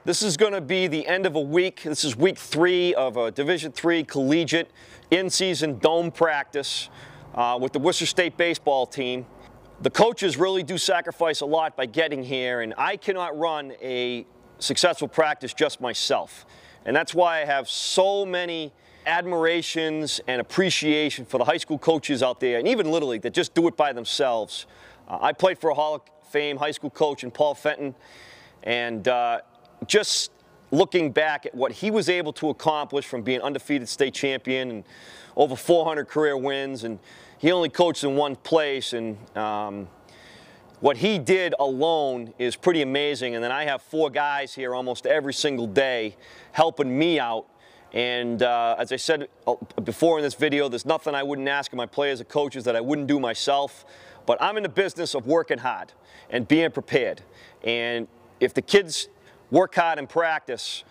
This is going to be the end of a week. This is week 3 of a Division III collegiate in-season dome practice with the Worcester State baseball team. The coaches really do sacrifice a lot by getting here, and I cannot run a successful practice just myself. And that's why I have so many admirations and appreciation for the high school coaches out there, and even Little League, that just do it by themselves. I played for a Hall of Fame high school coach in Paul Fenton, and just looking back at what he was able to accomplish from being undefeated state champion and over 400 career wins, and he only coached in one place, and what he did alone is pretty amazing. And then I have 4 guys here almost every single day helping me out. And as I said before in this video, there's nothing I wouldn't ask of my players or coaches that I wouldn't do myself. But I'm in the business of working hard and being prepared. And if the kids work hard in practice,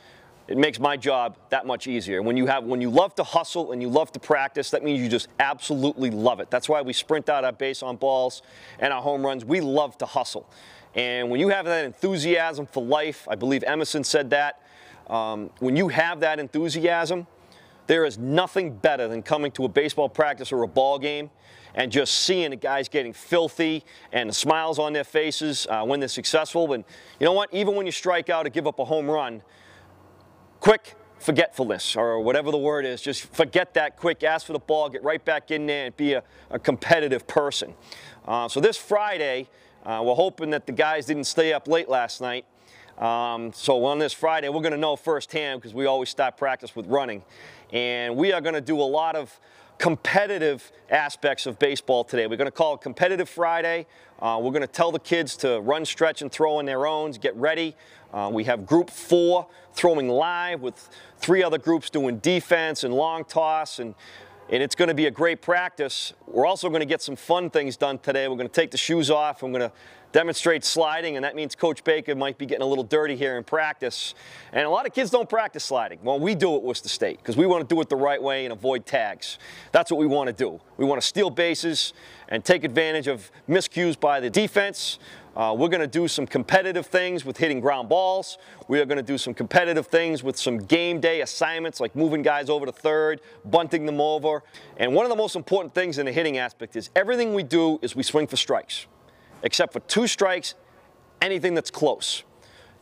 it makes my job that much easier. When you love to hustle and you love to practice, that means you just absolutely love it. That's why we sprint out our base on balls and our home runs. We love to hustle. And when you have that enthusiasm for life, I believe Emerson said that, when you have that enthusiasm, there is nothing better than coming to a baseball practice or a ball game and just seeing the guys getting filthy and the smiles on their faces when they're successful. And you know what? Even when you strike out or give up a home run, quick forgetfulness, or whatever the word is, just forget that quick, ask for the ball, get right back in there and be a competitive person. So this Friday, we're hoping that the guys didn't stay up late last night. So on this Friday, we're going to know firsthand, because we always start practice with running. And we are going to do a lot of competitive aspects of baseball today. We're going to call it Competitive Friday. We're going to tell the kids to run, stretch, and throw in their own, get ready. We have group 4 throwing live with 3 other groups doing defense and long toss, and it's going to be a great practice. We're also going to get some fun things done today. We're going to take the shoes off. I'm going to demonstrate sliding, and that means Coach Baker might be getting a little dirty here in practice. And a lot of kids don't practice sliding. Well, we do at Worcester State because we want to do it the right way and avoid tags. That's what we want to do. We want to steal bases and take advantage of miscues by the defense. We're going to do some competitive things with hitting ground balls. We are going to do some competitive things with some game day assignments, like moving guys over to third, bunting them over. And one of the most important things in the hitting aspect is everything we do is we swing for strikes. Except for 2 strikes, anything that's close.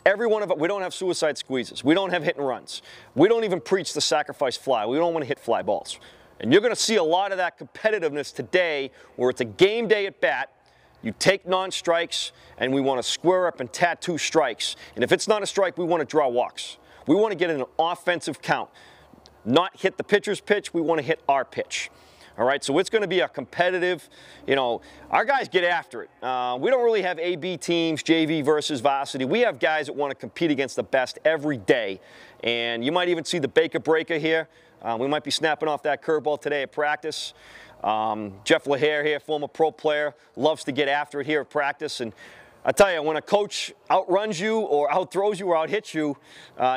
Every one of it, we don't have suicide squeezes. We don't have hit and runs. We don't even preach the sacrifice fly. We don't want to hit fly balls. And you're going to see a lot of that competitiveness today, where it's a game day at bat. You take non-strikes, and we want to square up and tattoo strikes. And if it's not a strike, we want to draw walks. We want to get an offensive count. Not hit the pitcher's pitch, we want to hit our pitch. All right, so it's going to be a competitive, our guys get after it. We don't really have A-B teams, JV versus varsity. We have guys that want to compete against the best every day. And you might even see the Baker breaker here. We might be snapping off that curveball today at practice. Jeff Lahair here, former pro player, loves to get after it here at practice. And I tell you, when a coach outruns you or outthrows you or outhits you,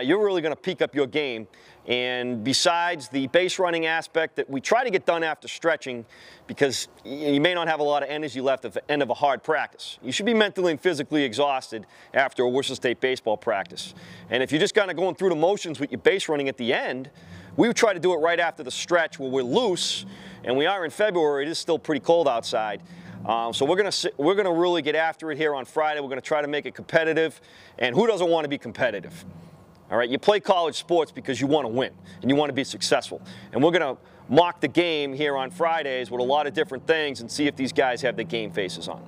you're really going to peak up your game. And besides the base running aspect that we try to get done after stretching, because you may not have a lot of energy left at the end of a hard practice. You should be mentally and physically exhausted after a Worcester State baseball practice. And if you're just kind of going through the motions with your base running at the end, we try to do it right after the stretch where we're loose, and we are in February. It is still pretty cold outside. So we're gonna really get after it here on Friday. We're gonna try to make it competitive, and who doesn't want to be competitive? All right, you play college sports because you want to win and you want to be successful. And we're gonna mock the game here on Fridays with a lot of different things and see if these guys have the game faces on.